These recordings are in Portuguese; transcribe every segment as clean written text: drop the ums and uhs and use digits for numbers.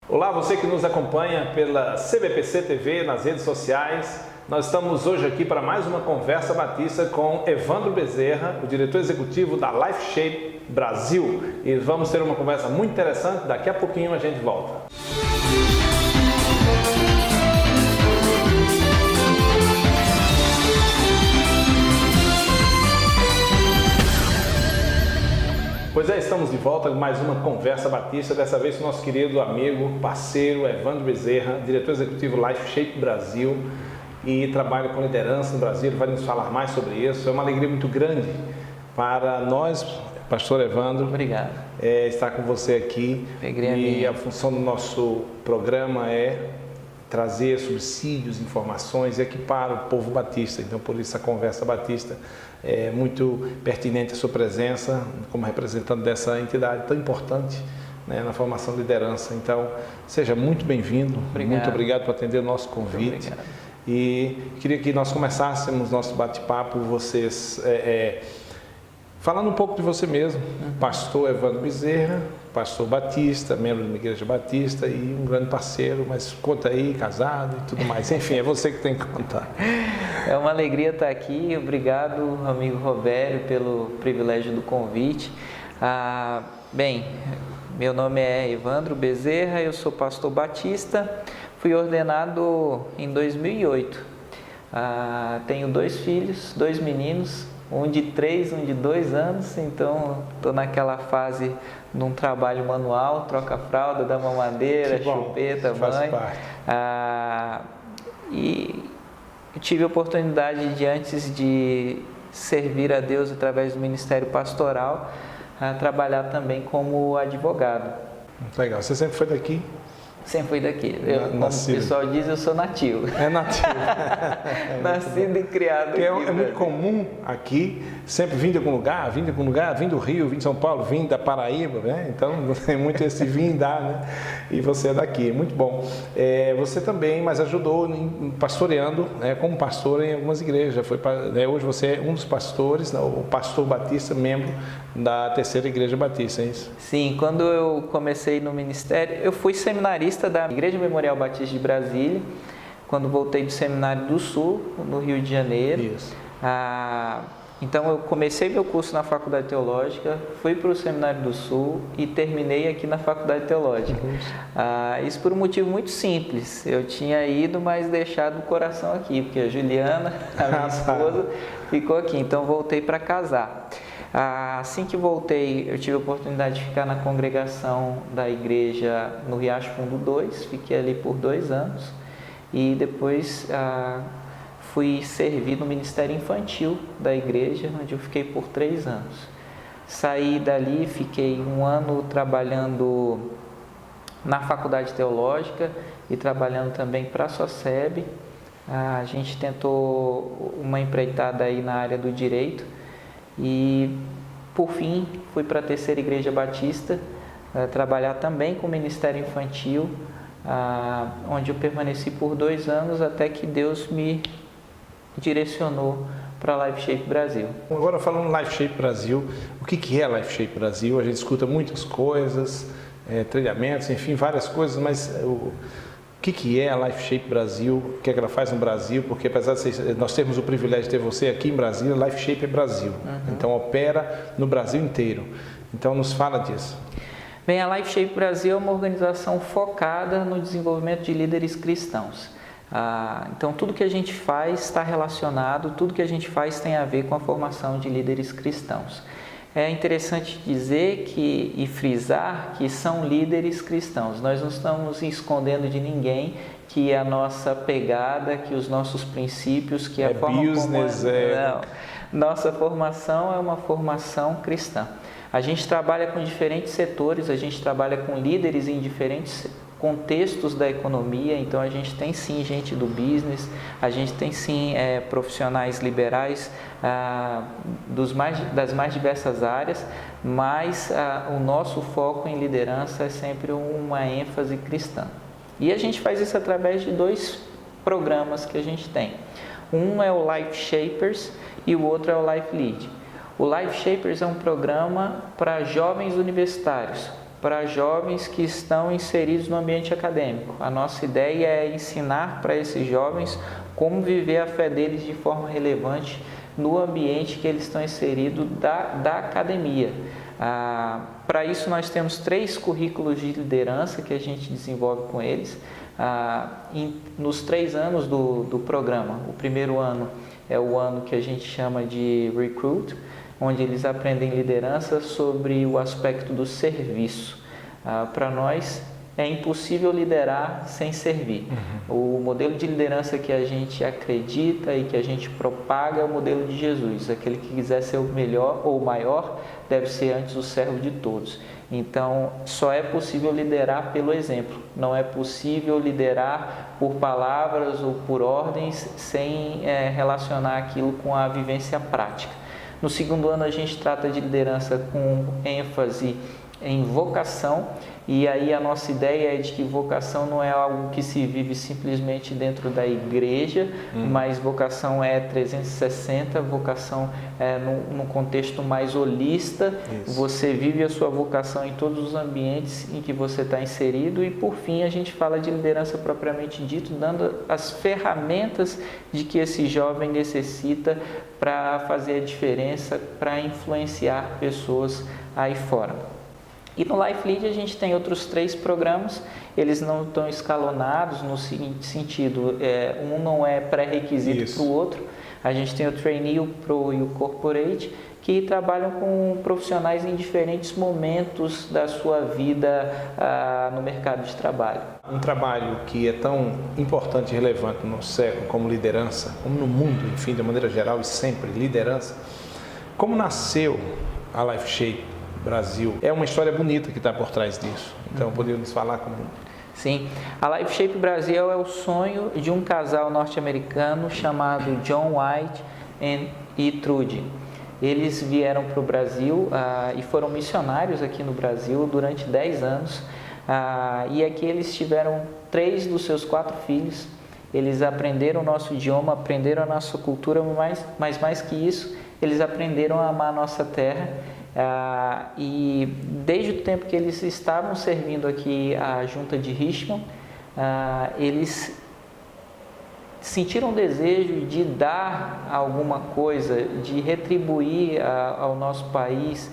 Olá, você que nos acompanha pela CBPC TV nas redes sociais. Nós estamos hoje aqui para mais uma Conversa Batista com Evandro Bezerra, o diretor executivo da Life Shape Brasil. E vamos ter uma conversa muito interessante, daqui a pouquinho a gente volta. Pois é, estamos de volta com mais uma Conversa Batista, dessa vez com o nosso querido amigo, parceiro Evandro Bezerra, diretor executivo Life Shape Brasil e trabalha com liderança no Brasil. Ele vai nos falar mais sobre isso. É uma alegria muito grande para nós, pastor Evandro. Obrigado. Estar com você aqui. E a função do nosso programa é trazer subsídios, informações e equipar o povo batista. Então, por isso a Conversa Batista é muito pertinente a sua presença como representante dessa entidade tão importante, né, na formação de liderança. Então, seja muito bem-vindo. Muito obrigado por atender o nosso convite. E queria que nós começássemos nosso bate-papo, vocês falando um pouco de você mesmo. Pastor Evandro Bezerra, pastor batista, membro de uma igreja batista e um grande parceiro, mas conta aí, casado e tudo mais. Enfim, é você que tem que contar. É uma alegria estar aqui. Obrigado, amigo Robério, pelo privilégio do convite. Bem, meu nome é Evandro Bezerra, eu sou pastor batista, fui ordenado em 2008. Tenho 2 filhos, 2 meninos, um de 3, um de 2 anos, então estou naquela fase de um trabalho manual, troca a fralda, dá mamadeira, chupeta, banho. E tive a oportunidade de, antes de servir a Deus através do ministério pastoral, trabalhar também como advogado. Muito legal. Você sempre foi daqui? Sempre fui daqui. Como o pessoal diz, eu sou nativo. É nativo. Nascido e criado aqui. É muito comum aqui, sempre vim de algum lugar, vim do Rio, vim de São Paulo, vim da Paraíba, né? Então tem muito esse vir e dar, né? E você é daqui, muito bom. Você também, mas ajudou pastoreando, né, como pastor em algumas igrejas. Hoje você é um dos pastores, o pastor batista, membro da 3ª Igreja Batista, é isso? Sim, quando eu comecei no ministério, eu fui seminarista da Igreja Memorial Batista de Brasília, quando voltei do Seminário do Sul, no Rio de Janeiro. Isso. Então eu comecei meu curso na Faculdade Teológica, fui para o Seminário do Sul e terminei aqui na Faculdade Teológica. Isso por um motivo muito simples. Eu tinha ido, mas deixado o coração aqui, porque a Juliana, a minha esposa, ficou aqui. Então voltei para casar. Assim que voltei, eu tive a oportunidade de ficar na congregação da igreja no Riacho Fundo 2, fiquei ali por 2 anos e depois fui servir no Ministério Infantil da igreja, onde eu fiquei por 3 anos. Saí dali, fiquei 1 ano trabalhando na Faculdade Teológica e trabalhando também para a SOCEB. A gente tentou uma empreitada aí na área do direito. E, por fim, fui para a 3ª Igreja Batista, trabalhar também com o Ministério Infantil, onde eu permaneci por 2 anos, até que Deus me direcionou para a Life Shape Brasil. Agora, falando Life Shape Brasil, o que é Life Shape Brasil? A gente escuta muitas coisas, treinamentos, enfim, várias coisas, mas o que é a Life Shape Brasil? O que é que ela faz no Brasil? Porque apesar de nós termos o privilégio de ter você aqui em Brasília, Life Shape é Brasil. Então opera no Brasil inteiro. Então nos fala disso. Bem, a Life Shape Brasil é uma organização focada no desenvolvimento de líderes cristãos. Então tudo que a gente faz está relacionado, tudo que a gente faz tem a ver com a formação de líderes cristãos. É interessante dizer e frisar que são líderes cristãos. Nós não estamos escondendo de ninguém que a nossa pegada, que os nossos princípios, que a forma business, Não. Nossa formação é uma formação cristã. A gente trabalha com diferentes setores, a gente trabalha com líderes em diferentes contextos da economia, então a gente tem sim gente do business, a gente tem sim profissionais liberais das mais diversas áreas, mas o nosso foco em liderança é sempre uma ênfase cristã. E a gente faz isso através de 2 programas que a gente tem. Um é o Life Shapers e o outro é o Life Lead. O Life Shapers é um programa para jovens universitários, para jovens que estão inseridos no ambiente acadêmico. A nossa ideia é ensinar para esses jovens como viver a fé deles de forma relevante no ambiente que eles estão inseridos da academia. Para isso, nós temos 3 currículos de liderança que a gente desenvolve com eles nos 3 anos do programa. O primeiro ano é o ano que a gente chama de Recruit, onde eles aprendem liderança sobre o aspecto do serviço. Para nós, é impossível liderar sem servir. O modelo de liderança que a gente acredita e que a gente propaga é o modelo de Jesus. Aquele que quiser ser o melhor ou o maior deve ser antes o servo de todos. Então, só é possível liderar pelo exemplo. Não é possível liderar por palavras ou por ordens sem relacionar aquilo com a vivência prática. No segundo ano, a gente trata de liderança com ênfase em vocação, e aí a nossa ideia é de que vocação não é algo que se vive simplesmente dentro da igreja, mas vocação é 360, vocação é num contexto mais holista. Isso. Você vive a sua vocação em todos os ambientes em que você está inserido, e por fim a gente fala de liderança propriamente dito, dando as ferramentas de que esse jovem necessita para fazer a diferença, para influenciar pessoas aí fora. E no Life Lead a gente tem outros 3 programas, eles não estão escalonados no seguinte sentido, um não é pré-requisito para o outro. A gente tem o Trainee, o Pro e o Corporate, que trabalham com profissionais em diferentes momentos da sua vida no mercado de trabalho. Um trabalho que é tão importante e relevante no século como liderança, como no mundo, enfim, de maneira geral e sempre liderança. Como nasceu a Life Shape Brasil? É uma história bonita que está por trás disso. Então, podemos falar como... Sim, a Life Shape Brasil é o sonho de um casal norte-americano chamado John White e Trudy. Eles vieram para o Brasil e foram missionários aqui no Brasil durante 10 anos. E aqui eles tiveram 3 dos seus 4 filhos. Eles aprenderam o nosso idioma, aprenderam a nossa cultura, mas mais que isso, eles aprenderam a amar a nossa terra. E desde o tempo que eles estavam servindo aqui a junta de Richmond, eles sentiram o desejo de dar alguma coisa, de retribuir ao nosso país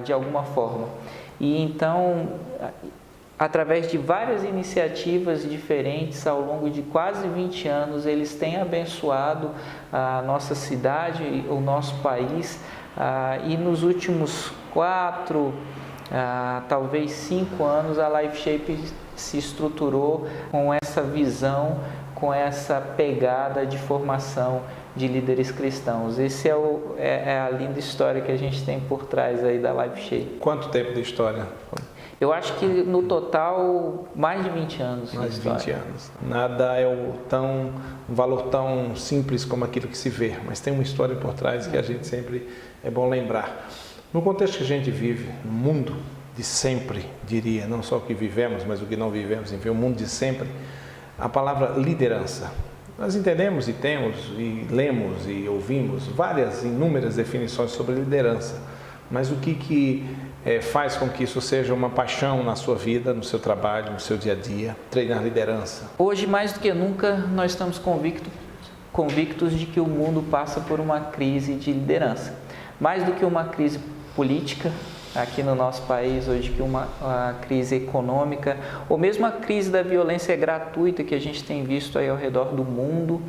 de alguma forma. E então, através de várias iniciativas diferentes ao longo de quase 20 anos, eles têm abençoado a nossa cidade, o nosso país. E nos últimos 4, talvez 5 anos, a Life Shape se estruturou com essa visão, com essa pegada de formação de líderes cristãos. Esse é a linda história que a gente tem por trás aí da Life Shape. Quanto tempo de história? Eu acho que no total mais de 20 anos. Mais de 20 anos. Nada é um valor tão simples como aquilo que se vê, mas tem uma história por trás que a gente sempre é bom lembrar. No contexto que a gente vive, no mundo de sempre, diria, não só o que vivemos, mas o que não vivemos, enfim, o mundo de sempre, a palavra liderança. Nós entendemos e temos e lemos e ouvimos inúmeras definições sobre liderança, mas o que faz com que isso seja uma paixão na sua vida, no seu trabalho, no seu dia a dia, treinar liderança? Hoje, mais do que nunca, nós estamos convictos de que o mundo passa por uma crise de liderança. Mais do que uma crise política aqui no nosso país, hoje que uma crise econômica, ou mesmo a crise da violência gratuita que a gente tem visto aí ao redor do mundo,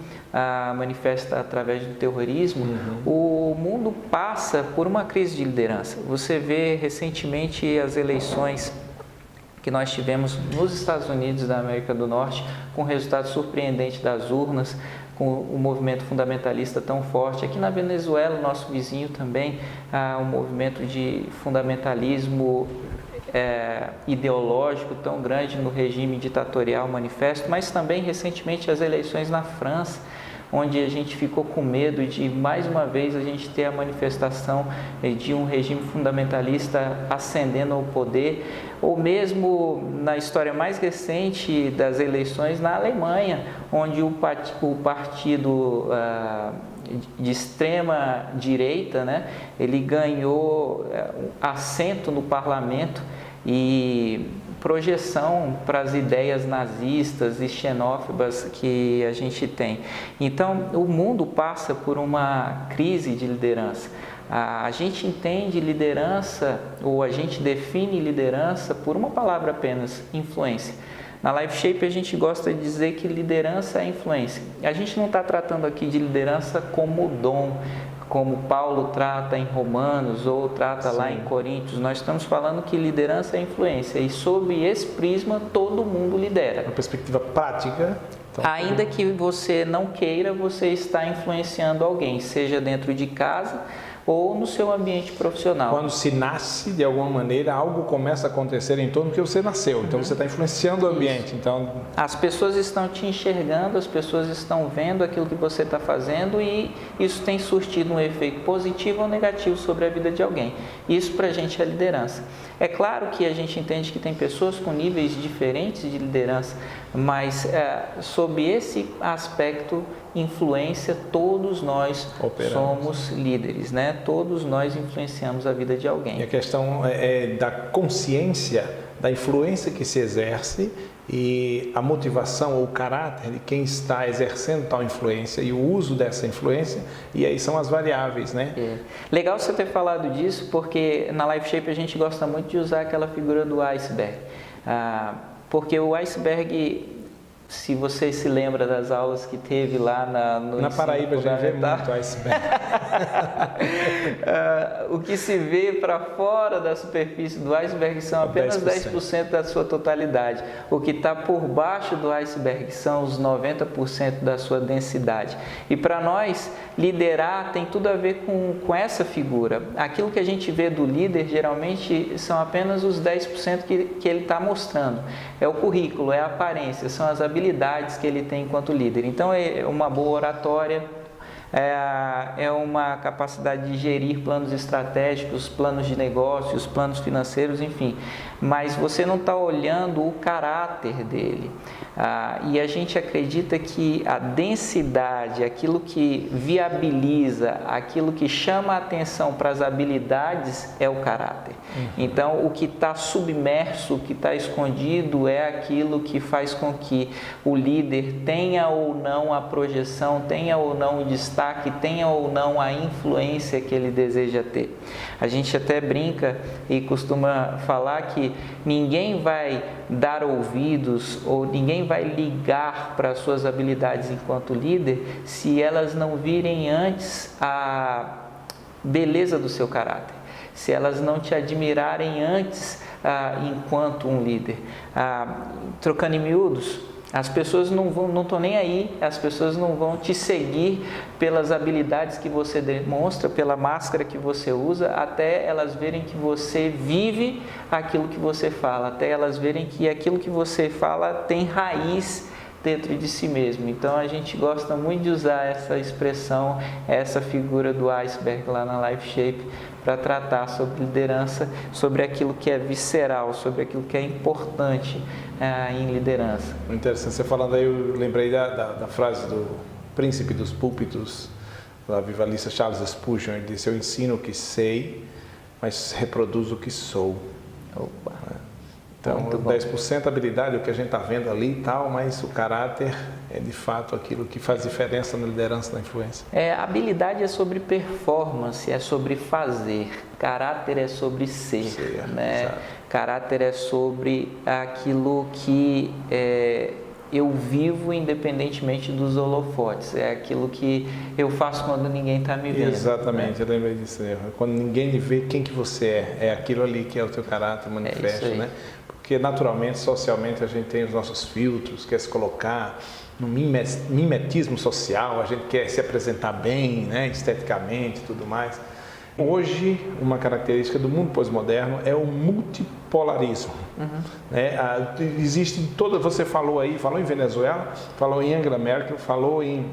manifesta através do terrorismo, o mundo passa por uma crise de liderança. Você vê recentemente as eleições que nós tivemos nos Estados Unidos da América do Norte, com resultado surpreendente das urnas, com o movimento fundamentalista tão forte. Aqui na Venezuela, nosso vizinho também, há um movimento de fundamentalismo ideológico tão grande no regime ditatorial manifesto, mas também recentemente as eleições na França, onde a gente ficou com medo de, mais uma vez, a gente ter a manifestação de um regime fundamentalista ascendendo ao poder, ou mesmo na história mais recente das eleições na Alemanha, onde o partido de extrema direita, né, ele ganhou assento no parlamento, e projeção para as ideias nazistas e xenófobas que a gente tem. Então, o mundo passa por uma crise de liderança. A gente entende liderança, ou a gente define liderança por uma palavra apenas: influência. Na LifeShape a gente gosta de dizer que liderança é influência. A gente não está tratando aqui de liderança como dom, como Paulo trata em Romanos ou trata lá em Coríntios. Nós estamos falando que liderança é influência, e sob esse prisma todo mundo lidera. Uma perspectiva prática. Então, ainda que você não queira, você está influenciando alguém, seja dentro de casa ou no seu ambiente profissional. Quando se nasce, de alguma maneira, algo começa a acontecer em torno do que você nasceu. Então, você está influenciando o ambiente. Então, as pessoas estão te enxergando, as pessoas estão vendo aquilo que você está fazendo, e isso tem surtido um efeito positivo ou negativo sobre a vida de alguém. Isso para a gente é liderança. É claro que a gente entende que tem pessoas com níveis diferentes de liderança, mas sob esse aspecto, influência, todos nós somos líderes, né? Todos nós influenciamos a vida de alguém. E a questão é da consciência da influência que se exerce e a motivação ou o caráter de quem está exercendo tal influência e o uso dessa influência, e aí são as variáveis, né? Legal você ter falado disso, porque na LifeShape a gente gosta muito de usar aquela figura do iceberg, porque o iceberg, se você se lembra das aulas que teve lá na Paraíba, a gente vê muito iceberg. O que se vê para fora da superfície do iceberg são apenas 10% da sua totalidade. O que está por baixo do iceberg são os 90% da sua densidade. E para nós, liderar tem tudo a ver com essa figura. Aquilo que a gente vê do líder, geralmente, são apenas os 10% que ele está mostrando. É o currículo, é a aparência, são as habilidades que ele tem enquanto líder. Então, é uma boa oratória, é uma capacidade de gerir planos estratégicos, planos de negócios, planos financeiros, enfim. Mas você não está olhando o caráter dele. E a gente acredita que a densidade, aquilo que viabiliza, aquilo que chama a atenção para as habilidades é o caráter. Então, o que está submerso, o que está escondido é aquilo que faz com que o líder tenha ou não a projeção, tenha ou não o destaque, tenha ou não a influência que ele deseja ter. A gente até brinca e costuma falar que ninguém vai dar ouvidos ou ninguém vai ligar para as suas habilidades enquanto líder se elas não virem antes a beleza do seu caráter, se elas não te admirarem antes enquanto um líder. Trocando em miúdos, as pessoas não estão nem aí, as pessoas não vão te seguir pelas habilidades que você demonstra, pela máscara que você usa, até elas verem que você vive aquilo que você fala, até elas verem que aquilo que você fala tem raiz dentro de si mesmo. Então a gente gosta muito de usar essa expressão, essa figura do iceberg lá na LifeShape, para tratar sobre liderança, sobre aquilo que é visceral, sobre aquilo que é importante em liderança. Interessante, você falando aí, eu lembrei da frase do príncipe dos púlpitos, da vivalista Charles Spurgeon. Ele disse: eu ensino o que sei, mas reproduzo o que sou. Opa. Então, 10% habilidade, o que a gente está vendo ali e tal, mas o caráter é de fato aquilo que faz diferença na liderança, na influência. Habilidade é sobre performance, é sobre fazer. Caráter é sobre ser, né? Exato. Caráter é sobre aquilo que eu vivo independentemente dos holofotes. É aquilo que eu faço quando ninguém está me vendo. Exatamente, né? Eu lembrei disso. Quando ninguém vê quem que você é aquilo ali que é o teu caráter manifesto, né? Porque naturalmente, socialmente, a gente tem os nossos filtros, quer se colocar no mimetismo social, a gente quer se apresentar bem, né, esteticamente e tudo mais. Hoje, uma característica do mundo pós-moderno é o multipolarismo. Né? Existe toda, você falou em Venezuela, falou em Angela Merkel, falou em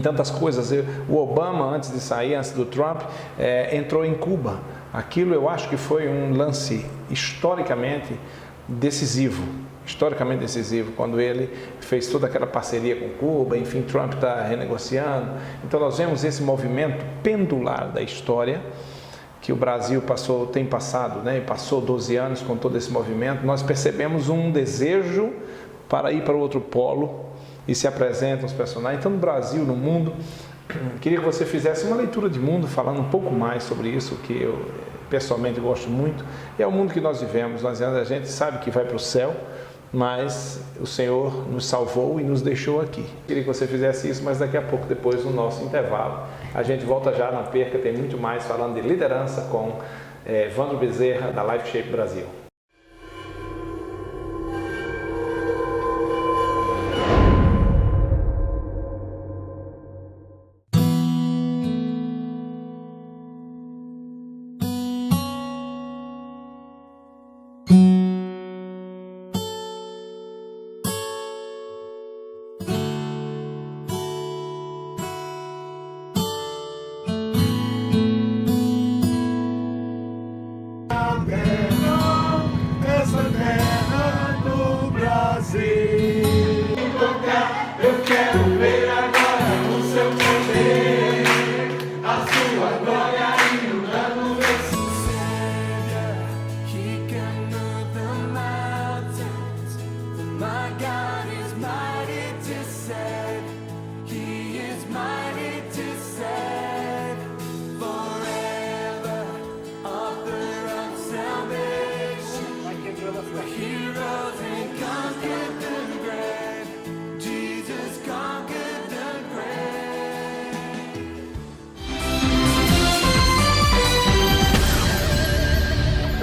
tantas coisas. O Obama, antes de sair, antes do Trump, entrou em Cuba. Aquilo eu acho que foi um lance historicamente decisivo, quando ele fez toda aquela parceria com Cuba. Enfim, Trump está renegociando. Então nós vemos esse movimento pendular da história que o Brasil tem passado, né? Passou 12 anos com todo esse movimento, nós percebemos um desejo para ir para o outro polo e se apresentam os personagens. Então, no Brasil, no mundo, queria que você fizesse uma leitura de mundo, falando um pouco mais sobre isso, que eu pessoalmente gosto muito. E é o mundo que nós vivemos. A gente sabe que vai para o céu, mas o Senhor nos salvou e nos deixou aqui. Queria que você fizesse isso, mas daqui a pouco, depois do nosso intervalo, a gente volta já, não perca, tem muito mais falando de liderança com Evandro Bezerra, da Life Shape Brasil.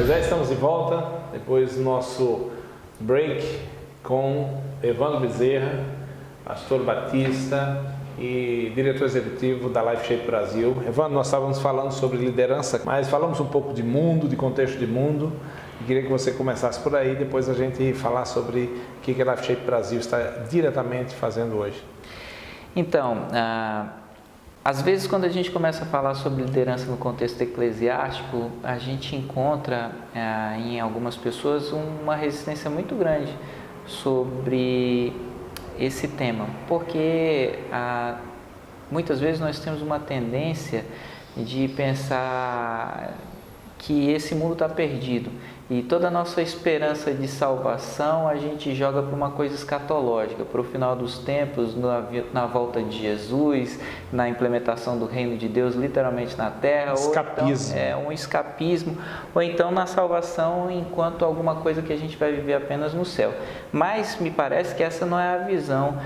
Já estamos de volta, depois do nosso break com Evandro Bezerra, pastor batista e diretor executivo da Life Shape Brasil. Evandro, nós estávamos falando sobre liderança, mas falamos um pouco de mundo, de contexto de mundo, e queria que você começasse por aí, depois a gente falar sobre o que a Life Shape Brasil está diretamente fazendo hoje. Então, às vezes, quando a gente começa a falar sobre liderança no contexto eclesiástico, a gente encontra em algumas pessoas uma resistência muito grande sobre esse tema, porque muitas vezes nós temos uma tendência de pensar que esse mundo está perdido e toda a nossa esperança de salvação a gente joga para uma coisa escatológica, para o final dos tempos, na volta de Jesus, na implementação do reino de Deus literalmente na terra. Escapismo. Ou então, um escapismo, ou então na salvação enquanto alguma coisa que a gente vai viver apenas no céu. Mas me parece que essa não é a visão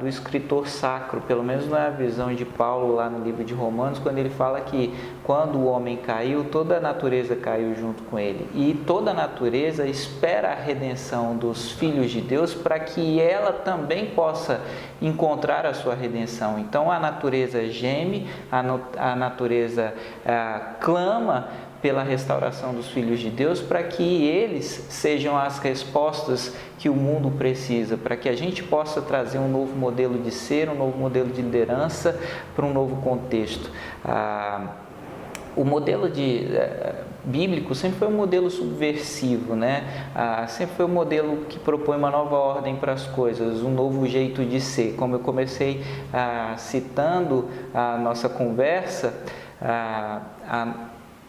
do escritor sacro, pelo menos não é a visão de Paulo lá no livro de Romanos, quando ele fala que quando o homem caiu, toda a natureza caiu junto com ele. E toda a natureza espera a redenção dos filhos de Deus para que ela também possa encontrar a sua redenção. Então a natureza geme, a natureza clama pela restauração dos filhos de Deus para que eles sejam as respostas que o mundo precisa, para que a gente possa trazer um novo modelo de ser, um novo modelo de liderança para um novo contexto. O modelo bíblico sempre foi um modelo subversivo, né? Sempre foi um modelo que propõe uma nova ordem para as coisas, um novo jeito de ser. Como eu comecei citando a nossa conversa,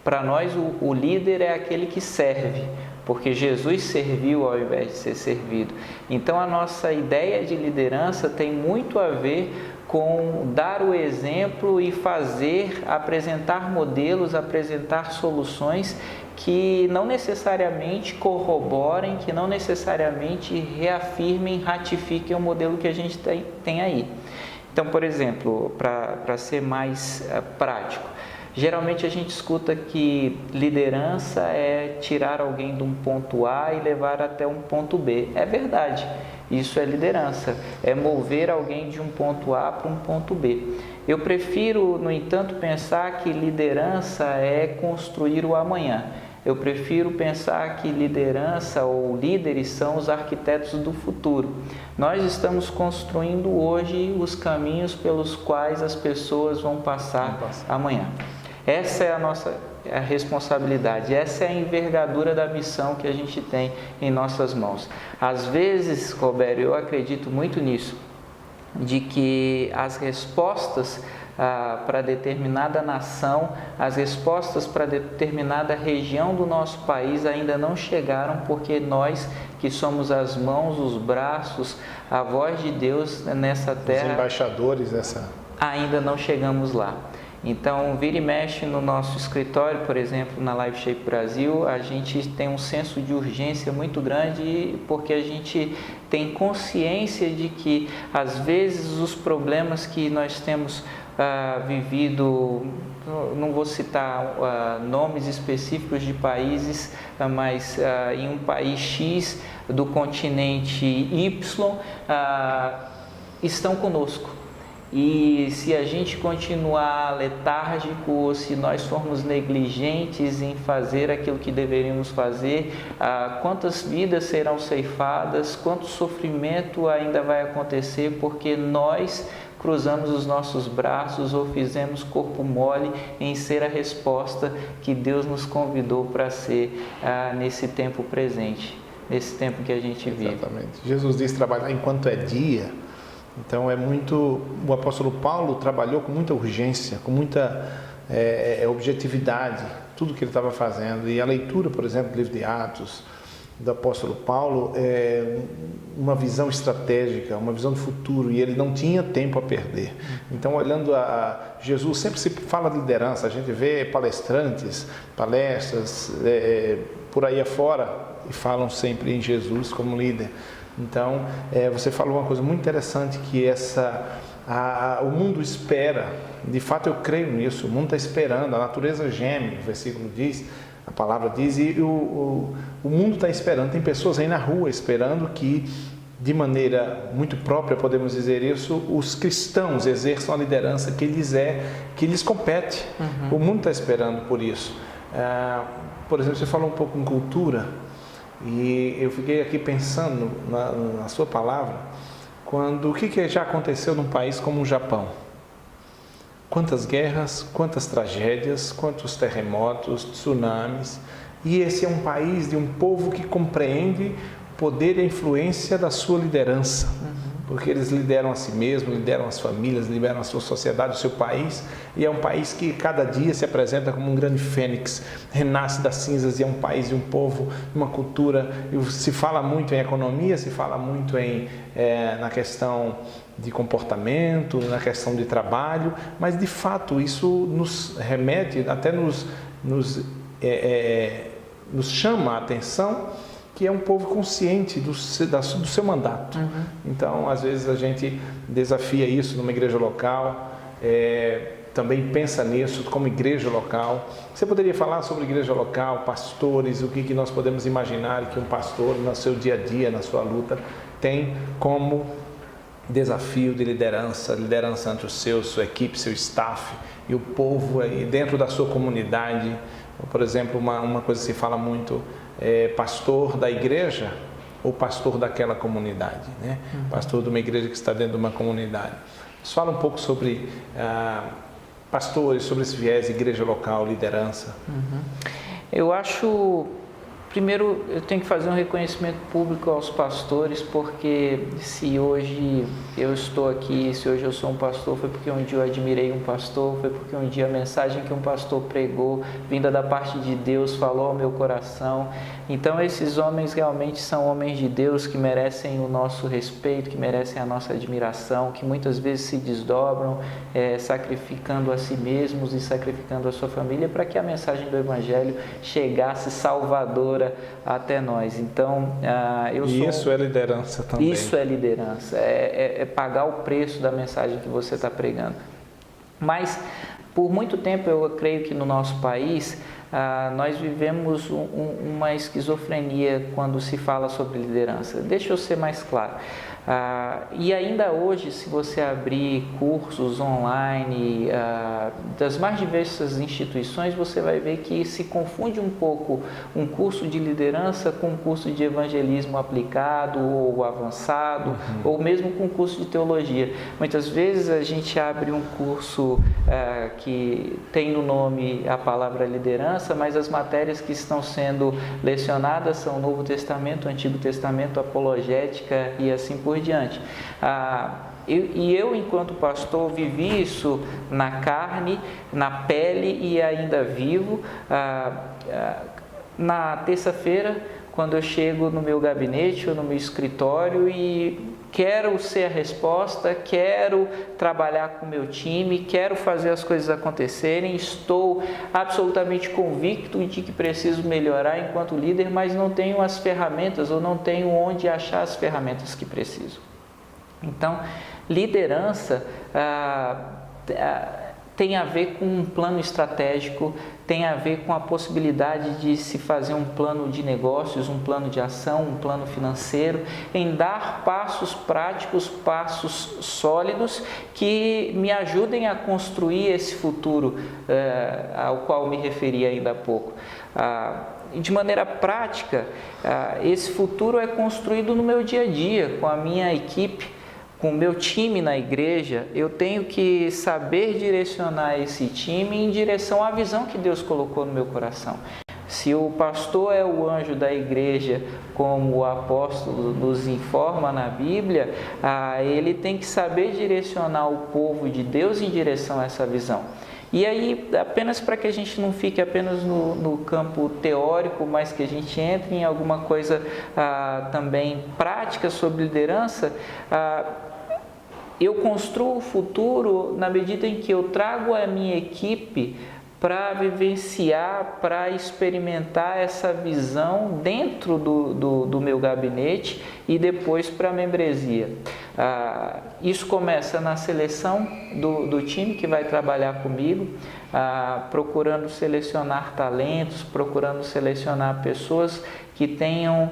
para nós o líder é aquele que serve, porque Jesus serviu ao invés de ser servido. Então a nossa ideia de liderança tem muito a ver com dar o exemplo e apresentar modelos, apresentar soluções que não necessariamente corroborem, que não necessariamente reafirmem, ratifiquem o modelo que a gente tem aí. Então, por exemplo, para ser mais prático, geralmente a gente escuta que liderança é tirar alguém de um ponto A e levar até um ponto B. É verdade, isso é liderança, é mover alguém de um ponto A para um ponto B. Eu prefiro, no entanto, pensar que liderança é construir o amanhã. Eu prefiro pensar que liderança ou líderes são os arquitetos do futuro. Nós estamos construindo hoje os caminhos pelos quais as pessoas vão passar amanhã. Essa é a nossa responsabilidade, essa é a envergadura da missão que a gente tem em nossas mãos. Às vezes, Robério, eu acredito muito nisso, de que as respostas para determinada nação, as respostas para determinada região do nosso país ainda não chegaram, porque nós, que somos as mãos, os braços, a voz de Deus nessa terra, os embaixadores dessa... ainda não chegamos lá. Então, vira e mexe no nosso escritório, por exemplo, na Life Shape Brasil, a gente tem um senso de urgência muito grande, porque a gente tem consciência de que, às vezes, os problemas que nós temos vivido, não vou citar nomes específicos de países, mas em um país X do continente Y, estão conosco. E se a gente continuar letárgico, ou se nós formos negligentes em fazer aquilo que deveríamos fazer, quantas vidas serão ceifadas, quanto sofrimento ainda vai acontecer, porque nós cruzamos os nossos braços ou fizemos corpo mole em ser a resposta que Deus nos convidou para ser nesse tempo presente, nesse tempo que a gente vive. Exatamente. Jesus diz trabalhar enquanto é dia. Então o apóstolo Paulo trabalhou com muita urgência, com muita objetividade, tudo que ele estava fazendo. E a leitura, por exemplo, do livro de Atos, do apóstolo Paulo, é uma visão estratégica, uma visão de futuro, e ele não tinha tempo a perder. Então, olhando a Jesus, sempre se fala de liderança, a gente vê palestrantes, palestras por aí afora, e falam sempre em Jesus como líder. Então, você falou uma coisa muito interessante, que o mundo espera, de fato eu creio nisso, o mundo está esperando, a natureza geme, o versículo diz, a palavra diz, e o mundo está esperando, tem pessoas aí na rua esperando que, de maneira muito própria, podemos dizer isso, os cristãos exerçam a liderança que lhes compete. O mundo está esperando por isso. Por exemplo, você falou um pouco em cultura, e eu fiquei aqui pensando na sua palavra, o que já aconteceu num país como o Japão? Quantas guerras, quantas tragédias, quantos terremotos, tsunamis. E esse é um país de um povo que compreende o poder e a influência da sua liderança. Porque eles lideram a si mesmos, lideram as famílias, lideram a sua sociedade, o seu país. E é um país que cada dia se apresenta como um grande fênix, renasce das cinzas, e é um país e um povo, uma cultura. Se fala muito em economia, se fala muito na questão de comportamento, na questão de trabalho, mas de fato isso nos remete, até nos chama a atenção, que é um povo consciente do seu mandato. Então, às vezes a gente desafia isso numa igreja local, também pensa nisso como igreja local. Você poderia falar sobre igreja local, pastores, o que nós podemos imaginar que um pastor, no seu dia a dia, na sua luta, tem como desafio de liderança entre sua equipe, seu staff e o povo aí dentro da sua comunidade. Por exemplo, uma coisa que se fala muito pastor da igreja ou pastor daquela comunidade, né? Pastor de uma igreja que está dentro de uma comunidade. Nos fala um pouco sobre pastores, sobre esse viés, igreja local, liderança. Eu acho, primeiro eu tenho que fazer um reconhecimento público aos pastores, porque se hoje eu estou aqui, se hoje eu sou um pastor, foi porque um dia eu admirei um pastor, foi porque um dia a mensagem que um pastor pregou, vinda da parte de Deus, falou ao meu coração. Então esses homens realmente são homens de Deus que merecem o nosso respeito, que merecem a nossa admiração, que muitas vezes se desdobram, sacrificando a si mesmos e sacrificando a sua família para que a mensagem do Evangelho chegasse salvadora até nós. Então, isso é liderança também. Isso é liderança, é pagar o preço da mensagem que você está pregando. Mas, por muito tempo, eu creio que no nosso país, nós vivemos uma esquizofrenia quando se fala sobre liderança. Deixa eu ser mais claro. E ainda hoje, se você abrir cursos online das mais diversas instituições, você vai ver que se confunde um pouco um curso de liderança com um curso de evangelismo aplicado ou avançado, ou mesmo com um curso de teologia. Muitas vezes a gente abre um curso que tem no nome a palavra liderança, mas as matérias que estão sendo lecionadas são o Novo Testamento, o Antigo Testamento, apologética e assim por diante. eu, enquanto pastor, vivi isso na carne, na pele e ainda vivo. Na terça-feira, quando eu chego no meu gabinete ou no meu escritório e quero ser a resposta, quero trabalhar com o meu time, quero fazer as coisas acontecerem, estou absolutamente convicto de que preciso melhorar enquanto líder, mas não tenho as ferramentas ou não tenho onde achar as ferramentas que preciso. Então, liderança tem a ver com um plano estratégico, tem a ver com a possibilidade de se fazer um plano de negócios, um plano de ação, um plano financeiro, em dar passos práticos, passos sólidos que me ajudem a construir esse futuro ao qual me referi ainda há pouco. De maneira prática, esse futuro é construído no meu dia a dia, com a minha equipe, com o meu time na igreja. Eu tenho que saber direcionar esse time em direção à visão que Deus colocou no meu coração. Se o pastor é o anjo da igreja, como o apóstolo nos informa na Bíblia, ele tem que saber direcionar o povo de Deus em direção a essa visão. E aí, apenas para que a gente não fique apenas no campo teórico, mas que a gente entre em alguma coisa também prática sobre liderança, eu construo o futuro na medida em que eu trago a minha equipe para vivenciar, para experimentar essa visão dentro do meu gabinete e depois para a membresia. Isso começa na seleção do time que vai trabalhar comigo, procurando selecionar talentos, procurando selecionar pessoas que tenham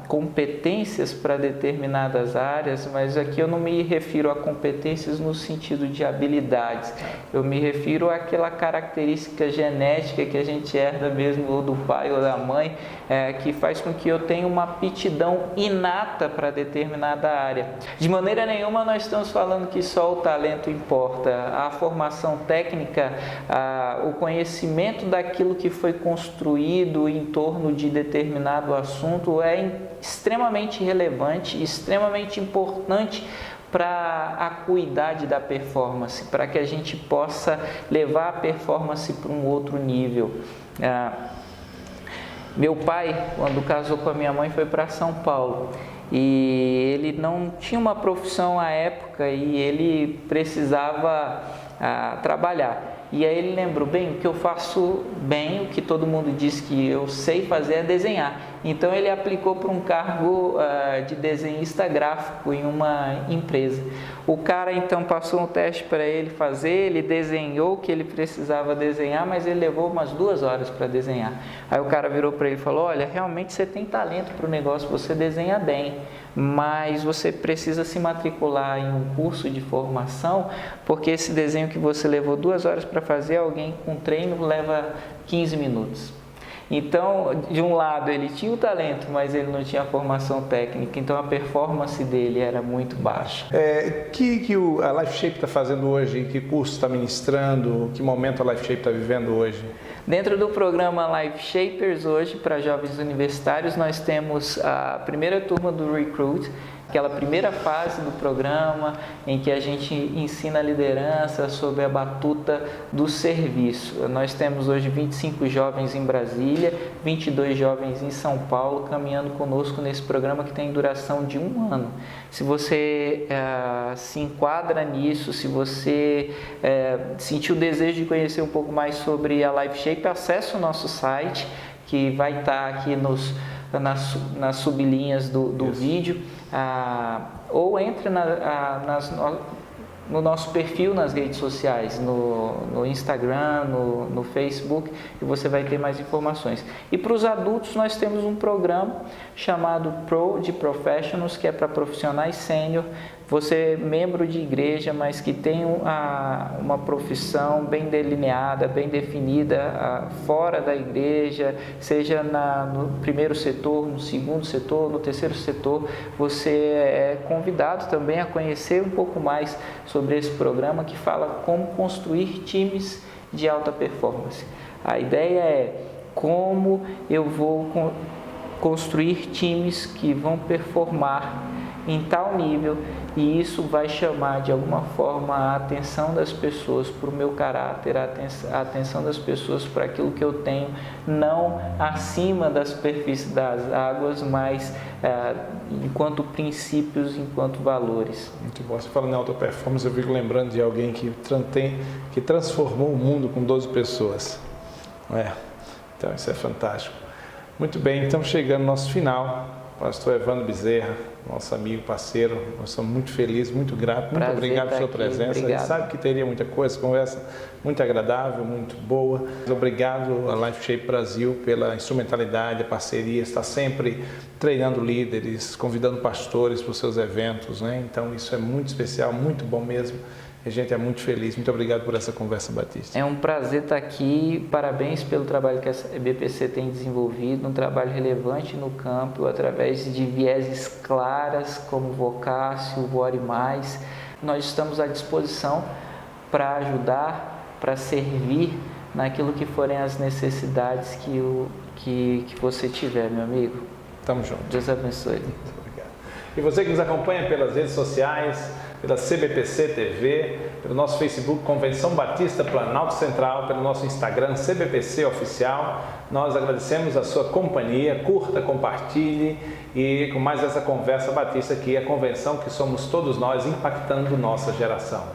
competências para determinadas áreas, mas aqui eu não me refiro a competências no sentido de habilidades, eu me refiro àquela característica genética que a gente herda mesmo ou do pai ou da mãe, que faz com que eu tenha uma aptidão inata para determinada área. De maneira nenhuma nós estamos falando que só o talento importa. A formação técnica, o conhecimento daquilo que foi construído em torno de determinado assunto é extremamente relevante, extremamente importante para a acuidade da performance, para que a gente possa levar a performance para um outro nível. Meu pai, quando casou com a minha mãe, foi para São Paulo e ele não tinha uma profissão à época e ele precisava trabalhar. E aí ele lembrou, bem, o que eu faço bem, o que todo mundo diz que eu sei fazer é desenhar. Então ele aplicou para um cargo de desenhista gráfico em uma empresa. O cara então passou um teste para ele fazer, ele desenhou o que ele precisava desenhar, mas ele levou umas 2 horas para desenhar. Aí o cara virou para ele e falou, olha, realmente você tem talento para o negócio, você desenha bem, mas você precisa se matricular em um curso de formação, porque esse desenho que você levou 2 horas para fazer, alguém com treino leva 15 minutos. Então, de um lado, ele tinha o talento, mas ele não tinha a formação técnica, então a performance dele era muito baixa. Que a Life Shape está fazendo hoje? Que curso está ministrando? Que momento a Life Shape está vivendo hoje? Dentro do programa Life Shapers, hoje, para jovens universitários, nós temos a primeira turma do Recruit, aquela primeira fase do programa em que a gente ensina a liderança sob a batuta do serviço. Nós temos hoje 25 jovens em Brasília, 22 jovens em São Paulo, caminhando conosco nesse programa que tem duração de 1 ano. Se você se enquadra nisso, se você sentiu o desejo de conhecer um pouco mais sobre a Life Shape, acesse o nosso site, que vai estar aqui nas sublinhas do vídeo, ou entre no nosso perfil nas redes sociais, no Instagram, no Facebook, e você vai ter mais informações. E para os adultos nós temos um programa chamado Pro de Professionals, que é para profissionais sênior. Você é membro de igreja, mas que tem uma profissão bem delineada, bem definida fora da igreja, seja no primeiro setor, no segundo setor, no terceiro setor, você é convidado também a conhecer um pouco mais sobre esse programa que fala como construir times de alta performance. A ideia é como eu vou construir times que vão performar em tal nível, e isso vai chamar de alguma forma a atenção das pessoas para o meu caráter, a atenção das pessoas para aquilo que eu tenho, não acima da superfície das águas, mas enquanto princípios, enquanto valores. Muito bom. Você fala em alta performance, eu fico lembrando de alguém que transformou o mundo com 12 pessoas. Então isso é fantástico. Muito bem, então chegando ao nosso final, pastor Evandro Bezerra, nosso amigo, parceiro, nós somos muito felizes, muito gratos, muito obrigado pela sua presença. Obrigado. A gente sabe que teria muita coisa, conversa muito agradável, muito boa. Obrigado a Life Shape Brasil pela instrumentalidade, a parceria, está sempre treinando líderes, convidando pastores para os seus eventos, né? Então isso é muito especial, muito bom mesmo. A gente é muito feliz. Muito obrigado por essa conversa, Batista. É um prazer estar aqui. Parabéns pelo trabalho que a BPC tem desenvolvido, um trabalho relevante no campo, através de vieses claras como Vocácio, Ore Mais. Nós estamos à disposição para ajudar, para servir naquilo que forem as necessidades que você tiver, meu amigo. Tamo junto. Deus abençoe. Muito obrigado. E você que nos acompanha pelas redes sociais, pela CBPC TV, pelo nosso Facebook Convenção Batista Planalto Central, pelo nosso Instagram CBPC Oficial. Nós agradecemos a sua companhia, curta, compartilhe e com mais essa conversa batista aqui, a convenção que somos todos nós impactando nossa geração.